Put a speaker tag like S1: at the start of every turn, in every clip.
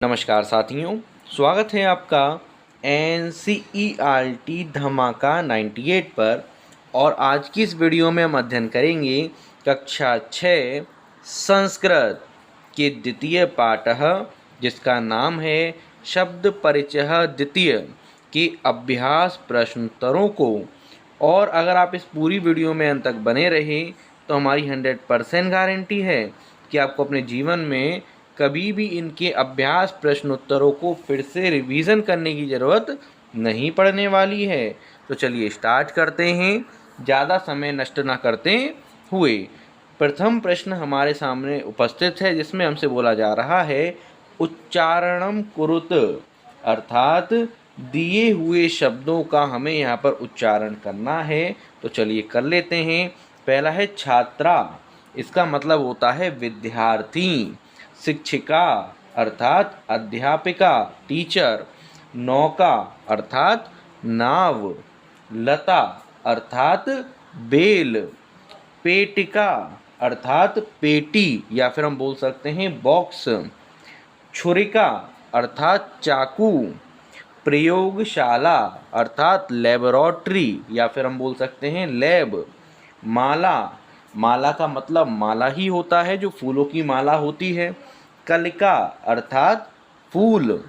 S1: नमस्कार साथियों, स्वागत है आपका एन धमाका 98 पर। और आज की इस वीडियो में हम अध्ययन करेंगे कक्षा 6 संस्कृत के द्वितीय पाठः, जिसका नाम है शब्द परिचय द्वितीय के अभ्यास प्रश्नोत्तरों को। और अगर आप इस पूरी वीडियो में अंत तक बने रहे तो हमारी 100% गारंटी है कि आपको अपने जीवन में कभी भी इनके अभ्यास प्रश्नोत्तरों को फिर से रिवीजन करने की ज़रूरत नहीं पड़ने वाली है। तो चलिए स्टार्ट करते हैं, ज़्यादा समय नष्ट ना करते हुए। प्रथम प्रश्न हमारे सामने उपस्थित है, जिसमें हमसे बोला जा रहा है उच्चारणम कुरुत, अर्थात दिए हुए शब्दों का हमें यहाँ पर उच्चारण करना है। तो चलिए कर लेते हैं। पहला है छात्रा, इसका मतलब होता है विद्यार्थी। शिक्षिका अर्थात अध्यापिका टीचर। नौका अर्थात नाव। लता अर्थात बेल। पेटिका अर्थात पेटी या फिर हम बोल सकते हैं बॉक्स। छुरिका अर्थात चाकू। प्रयोगशाला अर्थात लेबोरेटरी या फिर हम बोल सकते हैं लैब। माला, माला का मतलब माला ही होता है, जो फूलों की माला होती है। कलिका अर्थात फूल।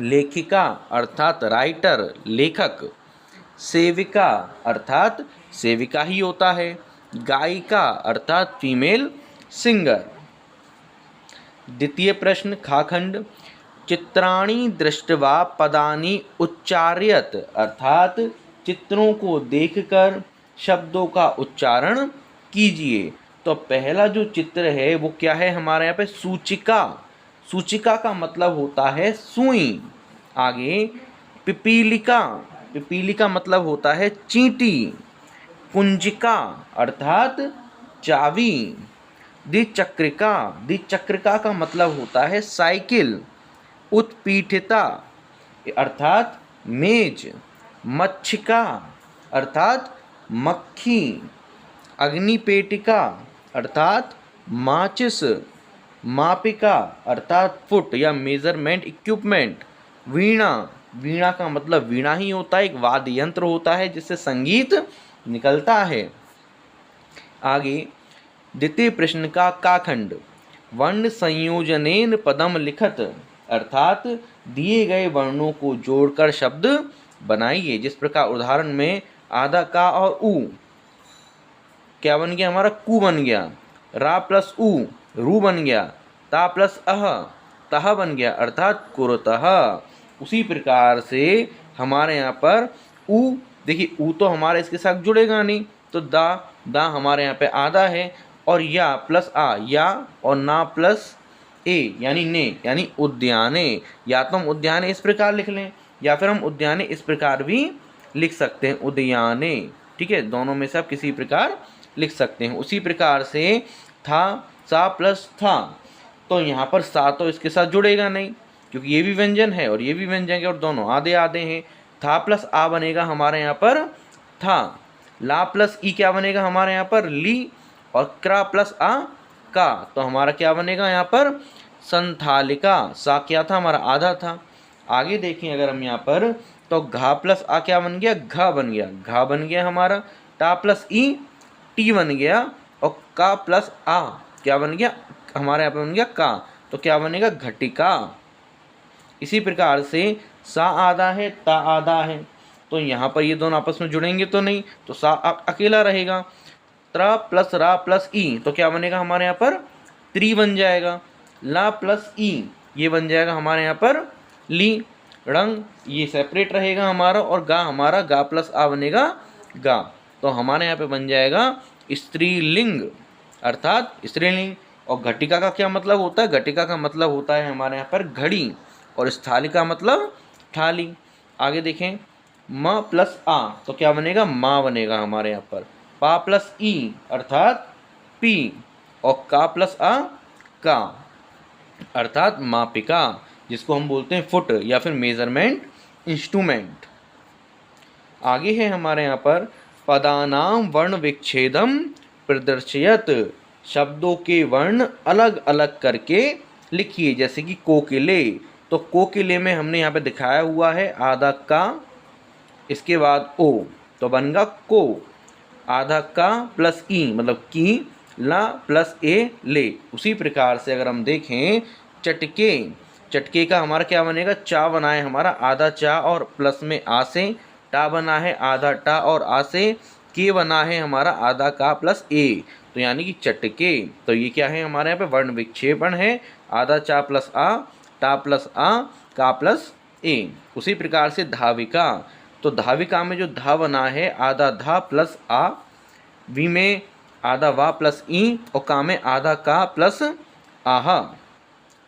S1: लेखिका अर्थात राइटर लेखक। सेविका अर्थात सेविका ही होता है। गायिका अर्थात फीमेल सिंगर। द्वितीय प्रश्न खाखंड, चित्राणि दृष्ट्वा पदानि उच्चार्यत, अर्थात चित्रों को देखकर शब्दों का उच्चारण कीजिए। तो पहला जो चित्र है वो क्या है हमारे यहाँ पे, सूचिका। सूचिका का मतलब होता है सुई। आगे पिपीलिका, पिपीलिका मतलब होता है चींटी। कुंजिका अर्थात चाबी। द्विचक्रिका, द्विचक्रिका का मतलब होता है साइकिल। उत्पीठिता अर्थात मेज। मच्छिका अर्थात मक्खी। अग्निपेटिका अर्थात माचिस। मापिका अर्थात फुट या मेजरमेंट इक्विपमेंट। वीणा, वीणा का मतलब वीणा ही होता है, एक वाद्य यंत्र होता है जिससे संगीत निकलता है। आगे द्वितीय प्रश्न का काखंड, वर्ण संयोजनेन पदम लिखत, अर्थात दिए गए वर्णों को जोड़कर शब्द बनाइए। जिस प्रकार उदाहरण में आधा का और ऊ क्या बन गया हमारा, कु बन गया। रा प्लस ऊ रू बन गया। ता प्लस अह तह बन गया, अर्थात कुरतः। उसी प्रकार से हमारे यहाँ पर ऊ, देखिए ऊ तो हमारे इसके साथ जुड़ेगा नहीं, तो दा हमारे यहाँ पे आधा है। और या प्लस आ या, और ना प्लस ए यानी ने, यानी उद्याने। या तो हम उद्याने इस प्रकार लिख लें या फिर हम उद्याने इस प्रकार भी लिख सकते हैं, उद्याने। ठीक है, दोनों में से आप किसी प्रकार लिख सकते हैं। उसी प्रकार से था सा प्लस था, तो यहाँ पर सा तो इसके साथ जुड़ेगा नहीं क्योंकि ये भी व्यंजन है और ये भी व्यंजन है और दोनों आधे आधे हैं। था प्लस आ बनेगा हमारे यहाँ पर था। ला प्लस ई क्या बनेगा हमारे यहाँ पर ली। और क्रा प्लस आ का, तो हमारा क्या बनेगा यहाँ पर संथालिका। सा क्या था हमारा आधा था। आगे देखें अगर हम यहाँ पर, तो घा प्लस आ क्या बन गया, घा बन गया, घा बन गया हमारा। टा प्लस ई टी बन गया। और का प्लस आ क्या बन गया हमारे यहाँ पे बन गया का, तो क्या बनेगा घटिका। इसी प्रकार से सा आधा है ता आधा है, तो यहाँ पर ये दोनों आपस में जुड़ेंगे तो नहीं, तो सा अकेला रहेगा। त्रा प्लस रा प्लस ई, तो क्या बनेगा हमारे यहाँ पर त्रि बन जाएगा। ला प्लस ई ये बन जाएगा हमारे यहाँ पर ली। रंग ये सेपरेट रहेगा हमारा, और गा हमारा गा प्लस आ बनेगा गा, तो हमारे यहाँ पे बन जाएगा स्त्रीलिंग अर्थात स्त्रीलिंग। और घटिका का क्या मतलब होता है, घटिका का मतलब होता है हमारे यहाँ पर घड़ी, और स्थाली का मतलब थाली। आगे देखें, म प्लस आ तो क्या बनेगा माँ बनेगा हमारे यहाँ पर। पा प्लस ई अर्थात पी, और का प्लस आ का अर्थात मापिका, जिसको हम बोलते हैं फुट या फिर मेजरमेंट इंस्ट्रूमेंट। आगे है हमारे यहाँ पर पदानाम वर्ण विच्छेदम प्रदर्शयत, शब्दों के वर्ण अलग अलग करके लिखिए। जैसे कि कोकिले, तो कोकिले में हमने यहाँ पे दिखाया हुआ है आधा का, इसके बाद ओ, तो बनेगा को। आधा का प्लस ई मतलब की, ला प्लस ए ले। उसी प्रकार से अगर हम देखें चटके, चटके का हमारा क्या बनेगा, चा बना है हमारा आधा चा और प्लस में आ से, टा बना है आधा टा और आ से, के बना है हमारा आधा का प्लस ए, तो यानी कि चटके। तो ये क्या है हमारे यहाँ पे वर्ण विक्षेपण है, आधा चा प्लस आ, टा प्लस आ, का प्लस ए। उसी प्रकार से धाविका, तो धाविका में जो धा बना है आधा धा प्लस आ, वी में आधा वा प्लस ई और का में आधा का प्लस आहा।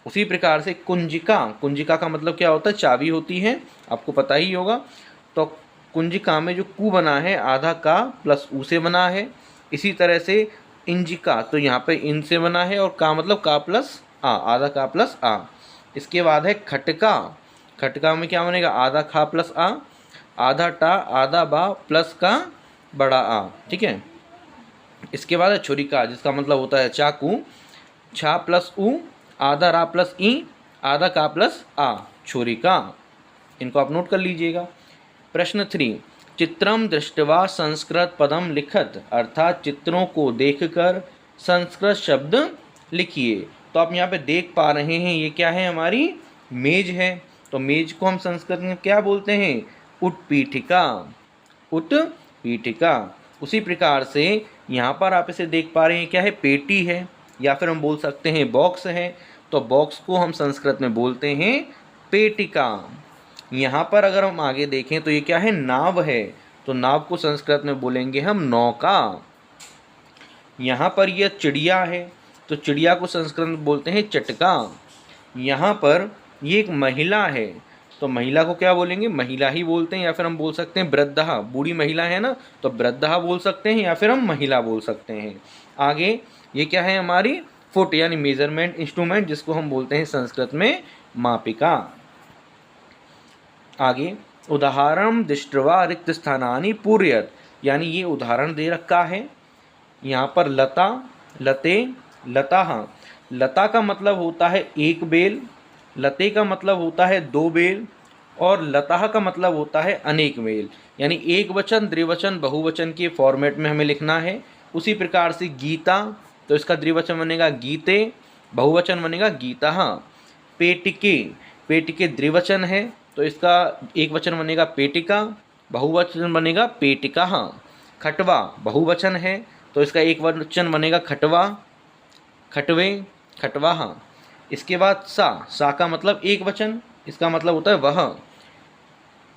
S1: उसी प्रकार से कुंजिका, कुंजिका का मतलब क्या होता है, चाबी होती है, आपको पता ही होगा। तो कुंजिका में जो कु बना है आधा का प्लस ऊ से बना है। इसी तरह से इंजिका, तो यहाँ पे इन से बना है और का मतलब का प्लस आ, आधा का प्लस आ। इसके बाद है खटका, खटका में क्या बनेगा, आधा खा प्लस आ, आधा टा आधा बा प्लस का बड़ा आ, ठीक है। इसके बाद है छुरिका, जिसका मतलब होता है चाकू, छा प्लस ऊ, आधा रा प्लस ई, आधा का प्लस आ, छुरिका। इनको आप नोट कर लीजिएगा। प्रश्न 3, चित्रम दृष्टवा संस्कृत पदम लिखत, अर्थात चित्रों को देखकर संस्कृत शब्द लिखिए। तो आप यहाँ पे देख पा रहे हैं ये क्या है, हमारी मेज है। तो मेज को हम संस्कृत में क्या बोलते हैं, उत्पीठिका, उत्पीठिका। उसी प्रकार से यहाँ पर आप इसे देख पा रहे हैं क्या है, पेटी है, या फिर हम बोल सकते हैं बॉक्स है। तो बॉक्स को हम संस्कृत में बोलते हैं पेटिका। यहाँ पर अगर हम आगे देखें तो ये क्या है, नाव है। तो नाव को संस्कृत में बोलेंगे हम नौका। यहाँ पर यह चिड़िया है, तो चिड़िया को संस्कृत में बोलते हैं चटका। यहाँ पर ये एक महिला है, तो महिला को क्या बोलेंगे, महिला ही बोलते हैं, या फिर हम बोल सकते हैं वृद्धा, बूढ़ी महिला है ना, तो वृद्धा बोल सकते हैं, या फिर हम महिला बोल सकते हैं। आगे ये क्या है, हमारी फुट यानी मेजरमेंट इंस्ट्रूमेंट, जिसको हम बोलते हैं संस्कृत में मापिका। आगे उदाहरण दृष्ट्वा रिक्त स्थानानि पूरयत, यानी ये उदाहरण दे रखा है। यहाँ पर लता, लते, लता, लता का मतलब होता है एक बेल, लते का मतलब होता है दो बेल, और लता का मतलब होता है अनेक बेल, यानी एक वचन, द्विवचन, बहुवचन के फॉर्मेट में हमें लिखना है। उसी प्रकार से गीता, तो इसका द्विवचन बनेगा गीते, बहुवचन बनेगा गीता। पेटिके, पेटिके द्विवचन है, तो इसका एक वचन बनेगा पेटिका, बहुवचन बनेगा पेटिका। खटवा बहुवचन है, तो इसका एक वचन बनेगा खटवा, खटवे, खटवा। इसके बाद सा का मतलब एक वचन, इसका मतलब होता है वह,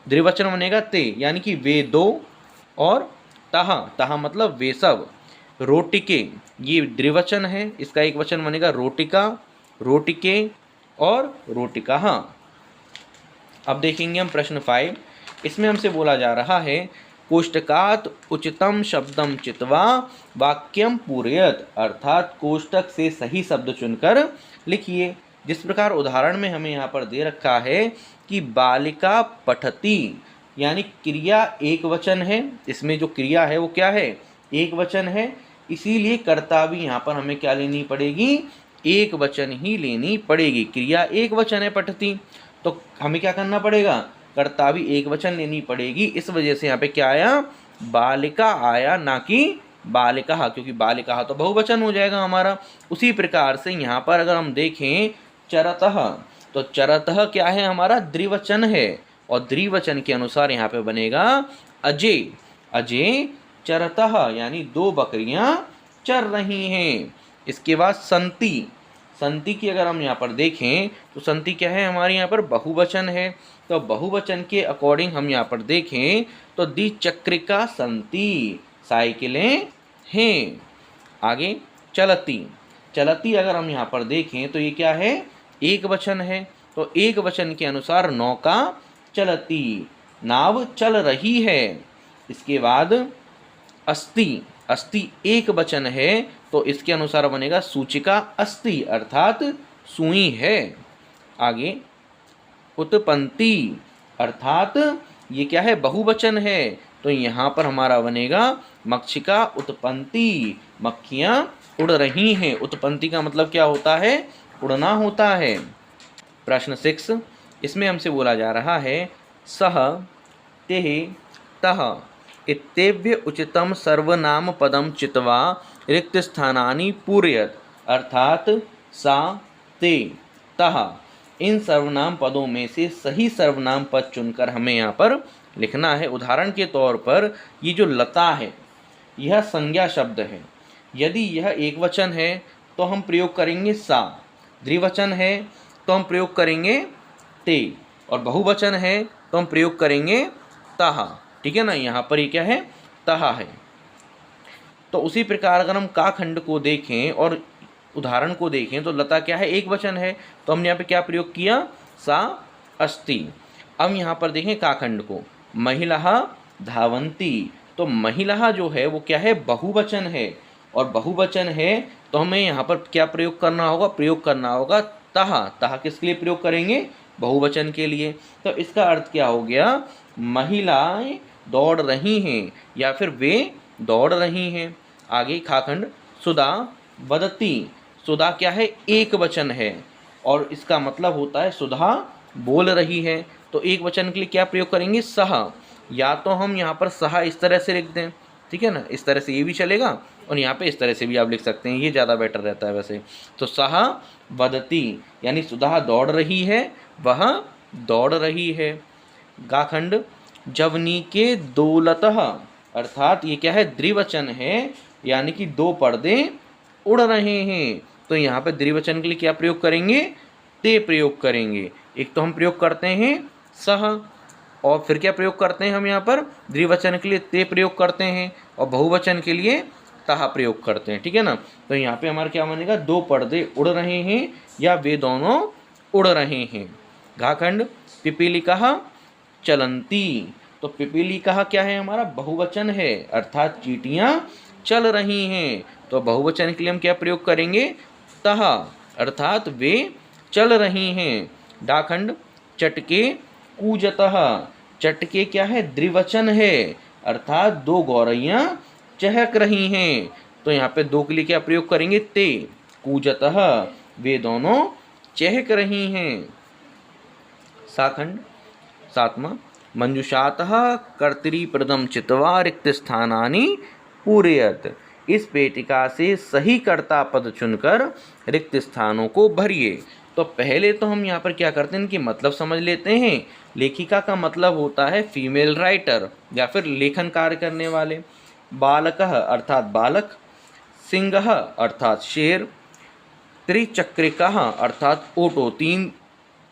S1: द्विवचन बनेगा ते, यानी कि वे दो, और तहा मतलब वे सब। रोटिके, ये द्विवचन है, इसका एक वचन बनेगा रोटिका, रोटिके और रोटिका। अब देखेंगे हम प्रश्न 5। इसमें हमसे बोला जा रहा है कोष्टकात उचितम शब्दम चित्वा वाक्यम पूरयत, अर्थात कोष्टक से सही शब्द चुनकर लिखिए। जिस प्रकार उदाहरण में हमें यहाँ पर दे रखा है कि बालिका पठती, यानी क्रिया एक वचन है, इसमें जो क्रिया है वो क्या है, एक वचन है, इसीलिए कर्ता भी यहाँ पर हमें क्या लेनी पड़ेगी, एक वचन ही लेनी पड़ेगी। क्रिया एक वचन है पठती, तो हमें क्या करना पड़ेगा, कर्ता भी एक वचन लेनी पड़ेगी। इस वजह से यहाँ पे क्या आया, बालिका आया, ना कि बालिका, क्योंकि बालिका तो बहुवचन हो जाएगा हमारा। उसी प्रकार से यहाँ पर अगर हम देखें चरतः, तो चरतः क्या है, हमारा द्विवचन है, और द्विवचन के अनुसार यहाँ पे बनेगा अजय, अजय चरतः, यानी दो बकरियां चर रही हैं। इसके बाद संति, संति की अगर हम यहाँ पर देखें तो संति क्या है, हमारे यहाँ पर बहुवचन है, तो बहुवचन के अकॉर्डिंग हम यहाँ पर देखें तो द्विचक्रिका संति, साइकिलें हैं। आगे चलती, चलती अगर हम यहाँ पर देखें तो ये क्या है, एक वचन है, तो एक वचन के अनुसार नौका चलती, नाव चल रही है। इसके बाद अस्ति, अस्ति एक वचन है, तो इसके अनुसार बनेगा सूचिका अस्ति, अर्थात सुई है। आगे उत्पन्ति, अर्थात ये क्या है, बहुवचन है, तो यहाँ पर हमारा बनेगा मक्षिका उत्पन्ति, मक्खियाँ उड़ रही हैं। उत्पन्ति का मतलब क्या होता है, उड़ना होता है। प्रश्न 6, इसमें हमसे बोला जा रहा है सह ते तः इत्येभ्य उचितम सर्वनाम पदम चित्वा रिक्त स्थानानि पूरयत, अर्थात सा ते तः इन सर्वनाम पदों में से सही सर्वनाम पद चुनकर हमें यहाँ पर लिखना है। उदाहरण के तौर पर ये जो लता है यह संज्ञा शब्द है। यदि यह एक वचन है तो हम प्रयोग करेंगे सा, द्विवचन है तो हम प्रयोग करेंगे ते, और बहुवचन है तो हम प्रयोग करेंगे तहा। ठीक है ना, यहाँ पर ये क्या है, तहा है। तो उसी प्रकार अगर हम का खंड को देखें और उदाहरण को देखें तो लता क्या है, एक वचन है, तो हमने यहाँ पे क्या प्रयोग किया, सा अस्ति। अब यहाँ पर देखें का खंड को, महिला धावंती, तो महिला जो है वो क्या है, बहुवचन है, और बहुवचन है तो हमें यहाँ पर क्या प्रयोग करना होगा, प्रयोग करना होगा तहा। तहा किसके लिए प्रयोग करेंगे, बहुवचन के लिए। तो इसका अर्थ क्या हो गया, महिलाएं दौड़ रही हैं या फिर वे दौड़ रही हैं। आगे खाखंड, सुधा वदती, सुधा क्या है, एक वचन है और इसका मतलब होता है सुधा बोल रही है। तो एक वचन के लिए क्या प्रयोग करेंगे, सह। या तो हम यहाँ पर सह इस तरह से लिख दें, ठीक है ना, इस तरह से ये भी चलेगा, और यहाँ पे इस तरह से भी आप लिख सकते हैं, ये ज़्यादा बेटर रहता है वैसे। तो सह वदती यानी सुधा दौड़ रही है, वह दौड़ रही है। गाखंड, जवनी के दौलतः, अर्थात ये क्या है, द्विवचन है, यानी कि दो पर्दे उड़ रहे हैं। तो यहाँ पे द्विवचन के लिए क्या प्रयोग करेंगे, ते प्रयोग करेंगे। एक तो हम प्रयोग करते हैं सह, और फिर क्या प्रयोग करते हैं हम यहाँ पर, द्विवचन के लिए ते प्रयोग करते हैं, और बहुवचन के लिए तहा प्रयोग करते हैं। ठीक है ना, तो यहाँ पे हमारा क्या बनेगा, दो पर्दे उड़ रहे हैं या वे दोनों उड़ रहे हैं। घाखंड, पिपीलिका चलंती, तो पिपीलिका क्या है, हमारा बहुवचन है, अर्थात चींटियाँ चल रही हैं। तो बहुवचन के लिए हम क्या प्रयोग करेंगे, तह, अर्थात वे चल रही हैं। डाखंड, चटके कूजतः, चटके क्या है, द्विवचन है, अर्थात दो गौरैयाँ चहक रही हैं। तो यहाँ पे दो के लिए क्या प्रयोग करेंगे, ते, कूजतः वे दोनों चहक रही हैं। साखंड, सातवां, मंजुषातः कर्तरीप्रदम चित्वा रिक्त स्थानानि पूरयत, इस पेटिका से सही कर्ता पद चुनकर रिक्त स्थानों को भरिए। तो पहले तो हम यहाँ पर क्या करते हैं, इनकी मतलब समझ लेते हैं। लेखिका का मतलब होता है फीमेल राइटर या फिर लेखन कार्य करने वाले। बालकः अर्थात बालक, सिंहः अर्थात शेर, त्रिचक्रिकः अर्थात ओटो, तीन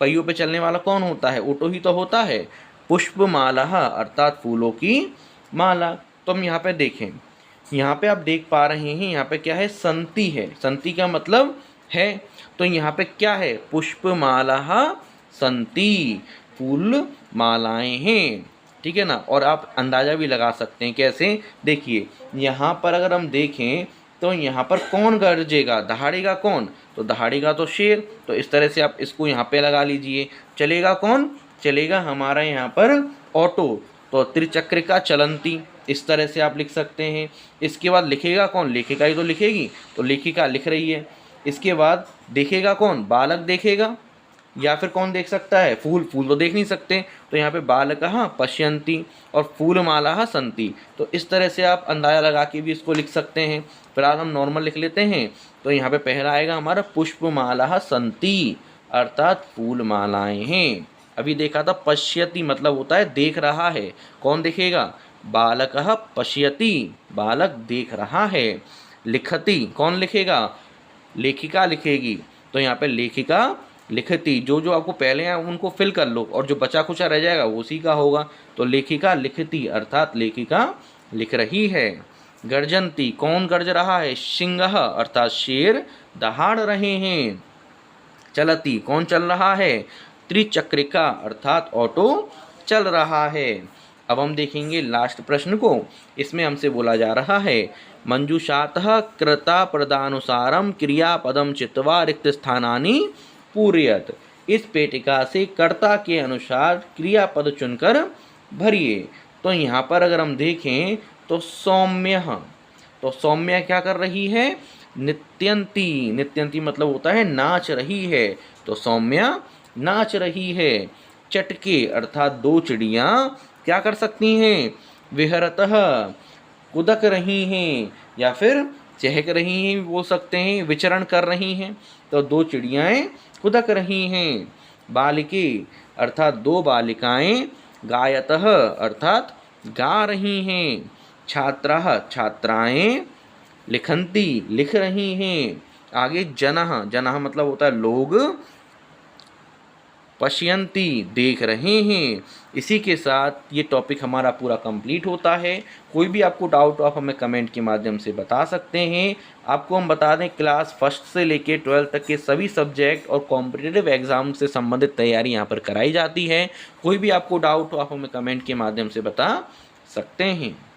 S1: पहियों पे चलने वाला कौन होता है, ओटो ही तो होता है। पुष्पमाला अर्थात फूलों की माला। तो हम यहाँ पे देखें, यहाँ पे आप देख पा रहे हैं, यहाँ पे क्या है, संति है, संति का मतलब है। तो यहाँ पे क्या है, पुष्पमाला संति, फूल मालाएं हैं। ठीक है ना, और आप अंदाज़ा भी लगा सकते हैं कैसे, देखिए यहाँ पर अगर हम देखें तो यहाँ पर कौन गरजेगा, दहाड़ेगा कौन, तो दहाड़ेगा तो शेर। तो इस तरह से आप इसको यहाँ पे लगा लीजिए। चलेगा कौन, चलेगा हमारा यहाँ पर ऑटो, तो त्रिचक्रिका चलंती, इस तरह से आप लिख सकते हैं। इसके बाद लिखेगा कौन, लेखिका ही तो लिखेगी, तो लेखिका लिख रही है। इसके बाद देखेगा कौन, बालक देखेगा, या फिर कौन देख सकता है, फूल, फूल तो देख नहीं सकते, तो यहाँ पे बालकः पश्यन्ति और फूलमाला संति। तो इस तरह से आप अंदाजा लगा के भी इसको लिख सकते हैं। फिलहाल हम नॉर्मल लिख लेते हैं। तो यहाँ पे पहला आएगा हमारा पुष्पमाला संति, अर्थात फूलमालाएं हैं। अभी देखा था पश्यति मतलब होता है देख रहा है, कौन देखेगा, बालकः पश्यति, बालक देख रहा है। लिखति, कौन लिखेगा, लेखिका लिखेगी, तो यहाँ पे लेखिका लिखती, जो जो आपको पहले हैं उनको फिल कर लो, और जो बचा खुचा रह जाएगा वो उसी का होगा। तो लेखिका लिखती अर्थात लेखिका लिख रही है। गर्जंती, कौन गर्ज रहा है, सिंह अर्थात शेर दहाड़ रहे हैं। चलती, कौन चल रहा है, त्रिचक्रिका अर्थात ऑटो चल रहा है। अब हम देखेंगे लास्ट प्रश्न को। इसमें हमसे बोला जा रहा है मंजूषातः कृता प्रदानुसारम क्रियापदम चित्वा रिक्त स्थानानि पूरयत, इस पेटिका से कर्ता के अनुसार क्रियापद चुनकर भरिए। तो यहाँ पर अगर हम देखें तो सौम्य, तो सौम्य क्या कर रही है, नित्यंती, नित्यंती मतलब होता है नाच रही है, तो सौम्या नाच रही है। चटके अर्थात दो चिड़ियाँ क्या कर सकती हैं, विहरतः कुदक रही हैं, या फिर चहक रही हैं बोल सकते हैं, विचरण कर रही हैं, तो दो चिड़ियाएँ कुदक रही हैं। बालिके अर्थात दो बालिकाएं, गायतः अर्थात गा रही हैं। छात्राः छात्राएं, लिखन्ति लिख रही हैं। आगे जनः, जनः मतलब होता है लोग, पश्यन्ति देख रहे हैं। इसी के साथ ये टॉपिक हमारा पूरा कंप्लीट होता है। कोई भी आपको डाउट हो आप हमें कमेंट के माध्यम से बता सकते हैं। आपको हम बता दें क्लास फर्स्ट से लेके 12 तक के सभी सब्जेक्ट और कॉम्पिटिटिव एग्जाम से संबंधित तैयारी यहाँ पर कराई जाती है। कोई भी आपको डाउट हो आप हमें कमेंट के माध्यम से बता सकते हैं।